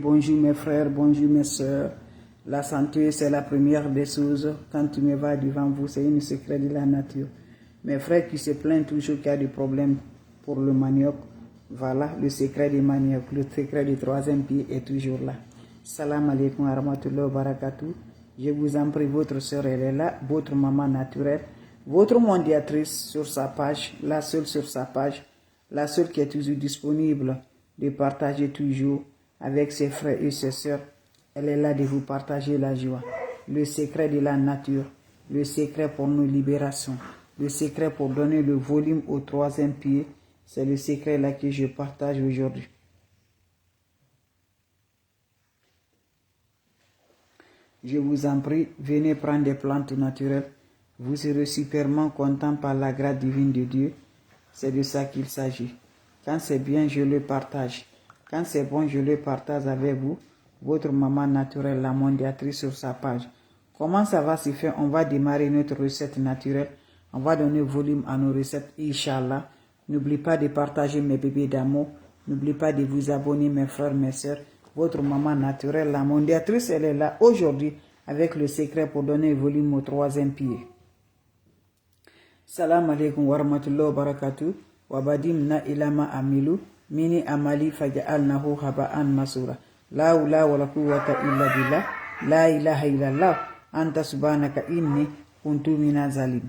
Bonjour mes frères, bonjour mes soeurs. La santé, c'est la première des choses. Quand tu me vas devant vous, c'est un secret de la nature. Mes frères qui se plaignent toujours qu'il y a des problèmes pour le manioc, voilà le secret du manioc, le secret du troisième pied est toujours là. Salam alaikum wa rahmatullahi wa barakatuh. Je vous en prie, votre soeur elle est là, votre maman naturelle, votre mondiatrice sur sa page, la seule sur sa page, la seule qui est toujours disponible de partager toujours avec ses frères et ses sœurs. Elle est là de vous partager la joie, le secret de la nature, le secret pour nos libérations, le secret pour donner le volume au troisième pied. C'est le secret là que je partage aujourd'hui. Je vous en prie, venez prendre des plantes naturelles. Vous serez superment content par la grâce divine de Dieu. C'est de ça qu'il s'agit. Quand c'est bien, je le partage. Quand c'est bon, je le partage avec vous. Votre maman naturelle, la mondiatrice sur sa page. Comment ça va se faire? On va démarrer notre recette naturelle. On va donner volume à nos recettes, Inch'Allah. N'oubliez pas de partager mes bébés d'amour. N'oubliez pas de vous abonner, mes frères, mes sœurs. Votre maman naturelle, la mondiatrice, elle est là aujourd'hui avec le secret pour donner volume au troisième pied. Salam alaikum wa rahmatullahi wa barakatuh. Wa badimna ilama amilu. Mini amali faja'alnahu haba'an masura. La hawla wa la quwwata illa billah. La ilaha illallah. Anta subhanaka inni kuntu minaz zalim.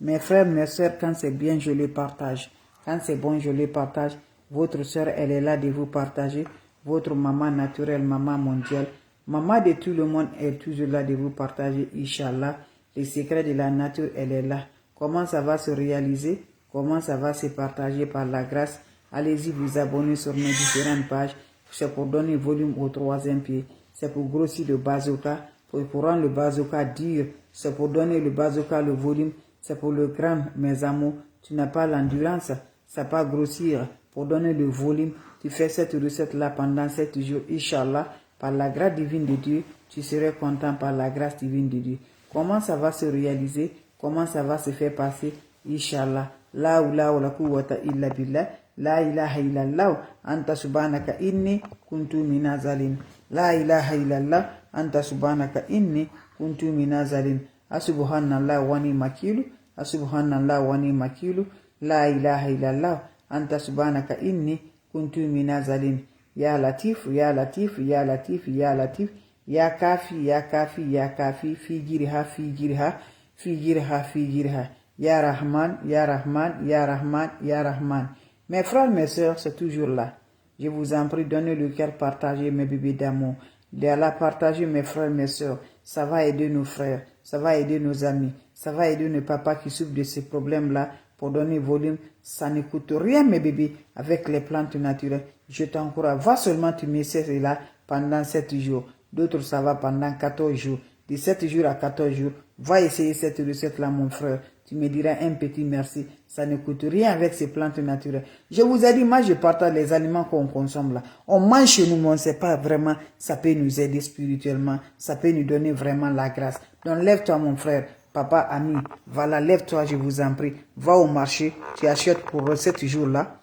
Mes frères, mes sœurs, quand c'est bien, je le partage. Quand c'est bon, je le partage. Votre sœur, elle est là de vous partager. Votre maman naturelle, maman mondiale, maman de tout le monde est toujours là de vous partager, Inch'Allah. Le secret de la nature, elle est là. Comment ça va se réaliser? Comment ça va se partager par la grâce? Allez-y vous abonner sur nos différentes pages. C'est pour donner volume au troisième pied. C'est pour grossir le bazooka. Pour rendre le bazooka dur. C'est pour donner le bazooka le volume. C'est pour le crâne, mes amours. Tu n'as pas l'endurance. Ça va pas grossir. Pour donner le volume, tu fais cette recette-là pendant 7 jours. Inch'Allah, par la grâce divine de Dieu, tu serais content par la grâce divine de Dieu. Comment ça va se réaliser? Comment ça va se faire passer? Inch'Allah. La hawla wa la quwwata illa billah. La ilaha illallah. Anta subhanaka inni kuntu minaz zalim. La ilaha illallah. Anta subhanaka inni kuntu minaz zalim. Asubhanallah wa ni makilu. Asubhanallah wa ni makilu. La ilaha illallah. Anta subhanaka inni kuntu minaz zalim. Ya latif, ya latif, ya latif, ya latif. Ya kafi, ya kafi, ya kafi. Fi jirha, fi jirha. Fi jirha, fi jirha. Ya Rahman, ya Rahman, ya Rahman, ya Rahman. Mes frères, mes sœurs, c'est toujours là. Je vous en prie, donnez le cœur, partagez mes bébés d'amour. Allah, partagez mes frères, mes sœurs. Ça va aider nos frères, ça va aider nos amis, ça va aider nos papas qui souffrent de ces problèmes-là. Pour donner volume, ça ne coûte rien, mes bébés, avec les plantes naturelles. Je t'encourage, va seulement tu mets cela pendant 7 jours. D'autres, ça va pendant 14 jours. De 7 jours à 14 jours, va essayer cette recette-là, mon frère. Tu me diras un petit merci. Ça ne coûte rien avec ces plantes naturelles. Je vous ai dit, moi, je partage les aliments qu'on consomme là. On mange chez nous, mais on ne sait pas vraiment, ça peut nous aider spirituellement. Ça peut nous donner vraiment la grâce. Donc, lève-toi, mon frère. Papa, ami, voilà, lève-toi, je vous en prie. Va au marché, tu achètes pour 7 jours-là.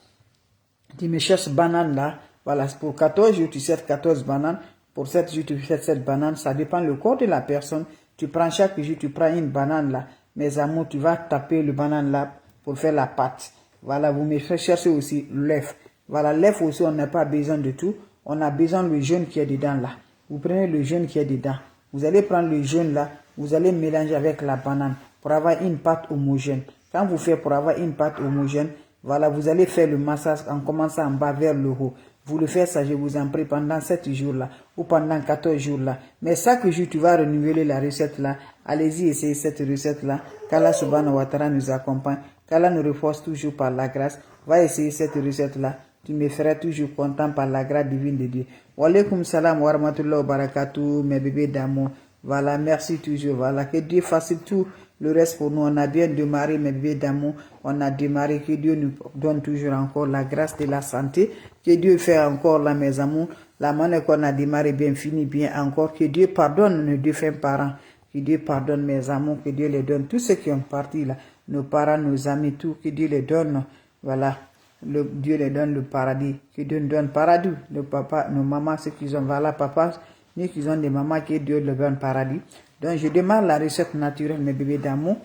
Tu me cherches banane là. Voilà, pour 14 jours, tu achètes 14 bananes. Pour 7 jours, tu fais 7 bananes. Ça dépend le corps de la personne. Tu prends chaque jour, tu prends une banane là. Mes amours, tu vas taper le banane là pour faire la pâte. Voilà, vous me cherchez aussi l'œuf. Voilà, l'œuf aussi, on n'a pas besoin de tout. On a besoin du jaune qui est dedans là. Vous prenez le jaune qui est dedans. Vous allez prendre le jaune là. Vous allez mélanger avec la banane pour avoir une pâte homogène. Quand vous faites pour avoir une pâte homogène, voilà, vous allez faire le massage en commençant en bas vers le haut. Vous le faites ça, je vous en prie, pendant 7 jours-là ou pendant 14 jours-là. Mais chaque jour, tu vas renouveler la recette-là. Allez-y, essayez cette recette-là. Qu'Allah subhanahu wa ta'ala nous accompagne. Qu'Allah nous renforce toujours par la grâce. Va essayer cette recette-là. Tu me feras toujours content par la grâce divine de Dieu. Wa alaykum salam wa rahmatullahi wa barakatuh, mes bébés d'amour. Voilà, merci toujours. Voilà, que Dieu facilite tout le reste pour nous. On a bien démarré, mes bébés d'amour. On a démarré, que Dieu nous donne toujours encore la grâce de la santé. Que Dieu fait encore là, mes amours. La manière qu'on a démarré bien, fini bien encore. Que Dieu pardonne nos défunts parents. Que Dieu pardonne mes amours. Que Dieu les donne tous ceux qui ont parti là. Nos parents, nos amis, tout. Que Dieu les donne. Voilà. Dieu les donne le paradis. Que Dieu nous donne paradis. Le papa, nos mamans, ceux qui ont, voilà, papa, ceux qui ont des mamans, que Dieu leur donne paradis. Donc, je demande la recette naturelle, mes bébés d'amour.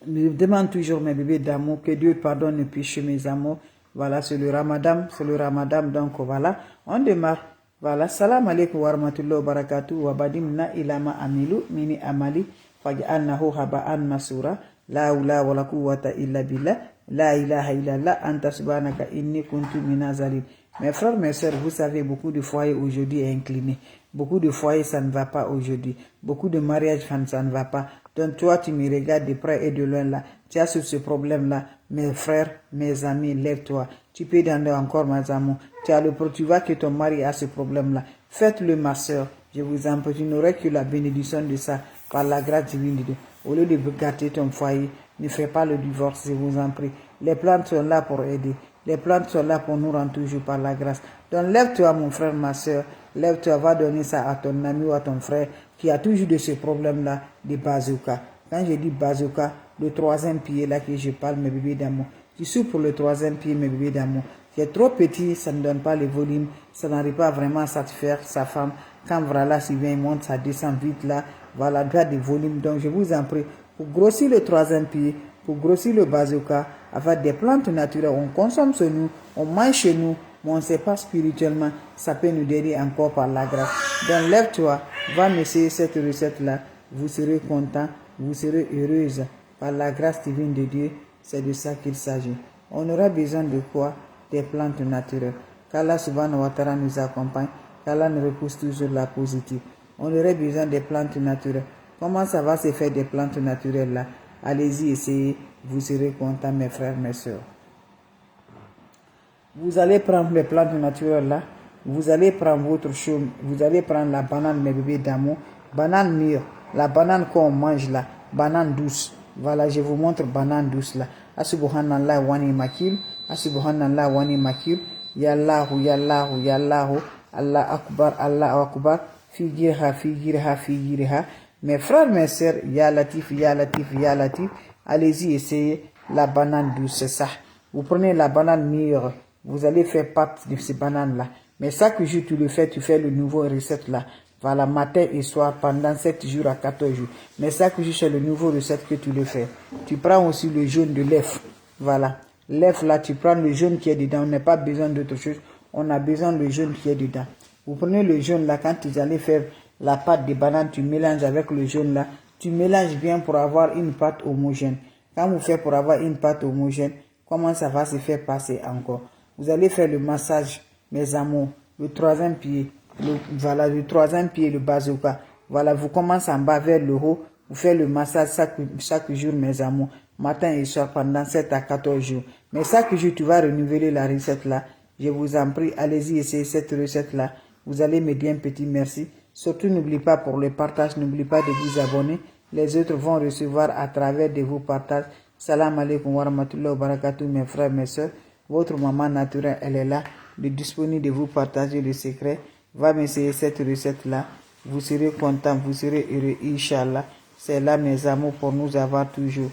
Je demande toujours, mes bébés d'amour, que Dieu pardonne les péchés, mes amours. Voilà, c'est le Ramadan, donc voilà, on démarre. Voilà, salam alaikum wa rahmatullahi wa barakatuh, wa badimna ilama amilu, mini amali, faj'alnahu haba'an masura, la hawla wa la quwwata illa billah, la ilaha illallah, anta subhanaka inni kuntu minaz zalimin. Mes frères, mes sœurs, vous savez, beaucoup de foyers aujourd'hui est incliné. Beaucoup de foyers, ça ne va pas aujourd'hui. Beaucoup de mariages, ça ne va pas. Donc toi, tu me regardes de près et de loin là. Tu as ce problème-là. Mes frères, mes amis, lève-toi. Tu peux donner encore, mes amours. Tu vois que ton mari a ce problème-là. Faites-le, ma soeur. Je vous en prie, tu n'aurais que la bénédiction de ça par la grâce divine de Dieu. Au lieu de gâter ton foyer, ne fais pas le divorce, je vous en prie. Les plantes sont là pour aider. Les plantes sont là pour nous rendre toujours par la grâce. Donc lève-toi, mon frère, ma soeur. Lève-toi, va donner ça à ton ami ou à ton frère qui a toujours de ce problème-là de bazooka. Quand je dis bazooka, le troisième pied là que je parle, mes bébés d'amour. Tu souffres pour le troisième pied, mes bébés d'amour. C'est trop petit, ça ne donne pas le volume, ça n'arrive pas vraiment à satisfaire sa femme. Quand voilà, s'il vient, il monte, ça descend vite là. Voilà, doit de volume. Donc je vous en prie, pour grossir le troisième pied, pour grossir le bazooka, avec des plantes naturelles, on consomme chez nous, on mange chez nous, mais on ne sait pas spirituellement, ça peut nous aider encore par la grâce. Donc lève-toi, va m'essayer cette recette-là, vous serez content, vous serez heureuse. Par la grâce divine de Dieu, c'est de ça qu'il s'agit. On aura besoin de quoi? Des plantes naturelles. Qu'Allah subhanahu wa ta'ala nous accompagne, qu'Allah nous repousse toujours la positive. On aurait besoin des plantes naturelles. Comment ça va se faire des plantes naturelles là? Allez-y, essayez, vous serez contents, mes frères, mes sœurs. Vous allez prendre les plantes naturelles là, vous allez prendre votre chaume, vous allez prendre la banane, mes bébés d'amour, banane mûre, la banane qu'on mange là, banane douce. Voilà, je vous montre banane douce là. Asubhanallah wa ni'mal, asubhanallah wa ni'mal, yallahu, yallahu, yallahu, Allah akbar, figirha, figirha, figirha. Mes frères, mes sœurs, ya latif, ya latif, ya latif. Allez-y, essayez la banane douce, c'est ça. Vous prenez la banane mûre, vous allez faire pâte de ces bananes-là. Mais chaque jour, tu fais le nouveau recette là. Voilà, matin et soir, pendant 7 jours à 14 jours. Mais chaque jour, c'est le nouveau recette que tu le fais. Tu prends aussi le jaune de l'œuf. Voilà. L'œuf là, tu prends le jaune qui est dedans. On n'a pas besoin d'autre chose. On a besoin du jaune qui est dedans. Vous prenez le jaune là, quand tu allez faire la pâte de banane, tu mélanges avec le jaune là. Tu mélanges bien pour avoir une pâte homogène. Quand vous faites pour avoir une pâte homogène, comment ça va se faire passer encore? Vous allez faire le massage, mes amours, le troisième pied. Voilà, le troisième pied, le bazooka. Voilà, vous commencez en bas vers le haut. Vous faites le massage chaque jour, mes amours. Matin et soir pendant 7 à 14 jours. Mais chaque jour, tu vas renouveler la recette là. Je vous en prie, allez-y essayer cette recette là. Vous allez me dire un petit merci. Surtout, n'oubliez pas pour le partage, n'oubliez pas de vous abonner. Les autres vont recevoir à travers de vos partages. Salam alaikum wa rahmatullahi wa barakatuh, mes frères, mes soeurs. Votre maman naturelle, elle est là, disponible de vous partager le secret. Va m'essayer cette recette-là. Vous serez content, vous serez heureux, Inch'Allah. C'est là, mes amours, pour nous avoir toujours.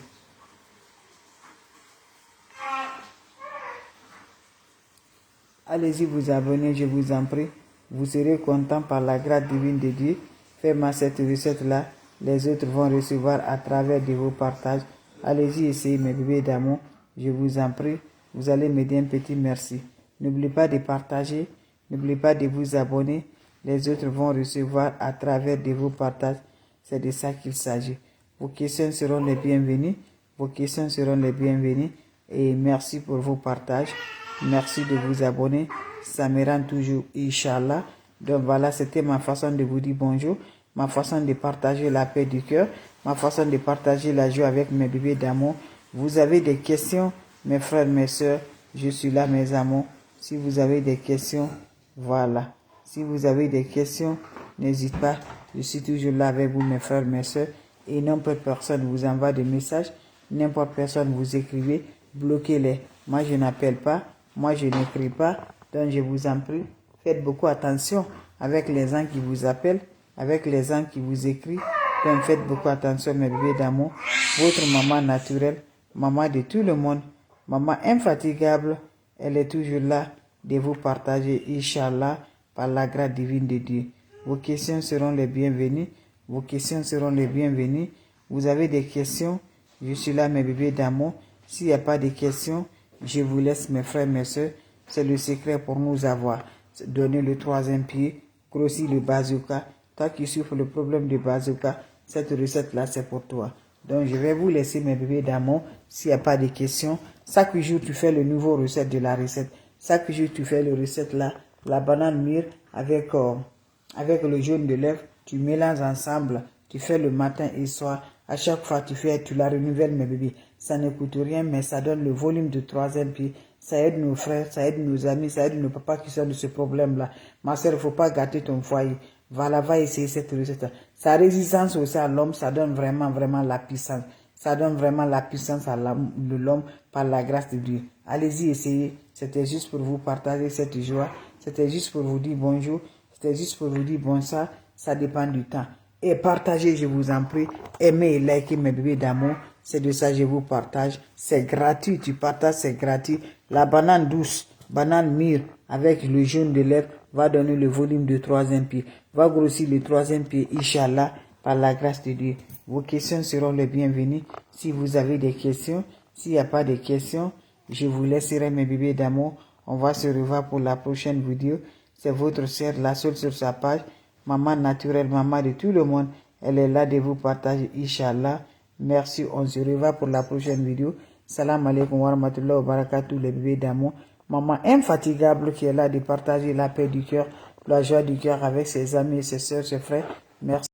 Allez-y vous abonner, je vous en prie. Vous serez content par la grâce divine de Dieu. Faites-moi cette recette-là. Les autres vont recevoir à travers de vos partages. Allez-y essayer, mes bébés d'amour. Je vous en prie. Vous allez me dire un petit merci. N'oubliez pas de partager. N'oubliez pas de vous abonner. Les autres vont recevoir à travers de vos partages. C'est de ça qu'il s'agit. Vos questions seront les bienvenues. Vos questions seront les bienvenues. Et merci pour vos partages. Merci de vous abonner. Ça me rend toujours, Inch'Allah. Donc voilà, c'était ma façon de vous dire bonjour. Ma façon de partager la paix du cœur. Ma façon de partager la joie avec mes bébés d'amour. Vous avez des questions, mes frères, mes sœurs, je suis là, mes amours. Si vous avez des questions, voilà. Si vous avez des questions, n'hésitez pas. Je suis toujours là avec vous, mes frères, mes sœurs. Et n'importe personne vous envoie des messages. N'importe personne vous écrivez. Bloquez-les. Moi, je n'appelle pas. Moi, je n'écris pas. Donc, je vous en prie. Faites beaucoup attention avec les gens qui vous appellent. Avec les gens qui vous écrivent. Donc, faites beaucoup attention, mes bébés d'amour. Votre maman naturelle. Maman de tout le monde. Maman infatigable, elle est toujours là de vous partager, Inch'Allah, par la grâce divine de Dieu. Vos questions seront les bienvenues. Vos questions seront les bienvenues. Vous avez des questions, je suis là, mes bébés d'amour. S'il n'y a pas de questions, je vous laisse, mes frères, mes soeurs. C'est le secret pour nous avoir. Donner le troisième pied, grossir le bazooka. Toi qui souffres le problème du bazooka, cette recette-là, c'est pour toi. Donc, je vais vous laisser, mes bébés d'amour. S'il n'y a pas de questions, chaque jour, tu fais le nouveau recette de la recette. Chaque jour, tu fais le recette là. La banane mûre avec le jaune de l'œuf. Tu mélanges ensemble. Tu fais le matin et soir. À chaque fois, tu la renouvelles, mes bébés. Ça ne coûte rien, mais ça donne le volume de troisième pied. Ça aide nos frères, ça aide nos amis, ça aide nos papas qui sont de ce problème-là. Ma soeur, il ne faut pas gâter ton foyer. Voilà, va essayer cette recette. Sa résistance aussi à l'homme, ça donne vraiment la puissance. Ça donne vraiment la puissance à l'homme par la grâce de Dieu. Allez-y, essayez. C'était juste pour vous partager cette joie. C'était juste pour vous dire bonjour. C'était juste pour vous dire bonsoir. Ça dépend du temps. Et partagez, je vous en prie. Aimez et likez mes bébés d'amour. C'est de ça que je vous partage. C'est gratuit. Tu partages, c'est gratuit. La banane douce, banane mûre avec le jaune de l'œuf va donner le volume de troisième pied. Va grossir le troisième pied, Inch'Allah, par la grâce de Dieu. Vos questions seront les bienvenues. Si vous avez des questions, s'il n'y a pas de questions, je vous laisserai, mes bébés d'amour. On va se revoir pour la prochaine vidéo. C'est votre sœur, la seule sur sa page. Maman naturelle, maman de tout le monde. Elle est là de vous partager, Inch'Allah. Merci, on se revoit pour la prochaine vidéo. Salam alaikum wa rahmatullahi wa barakatuh, les bébés d'amour. Maman infatigable qui est là de partager la paix du cœur, la joie du cœur avec ses amis, ses soeurs, ses frères. Merci.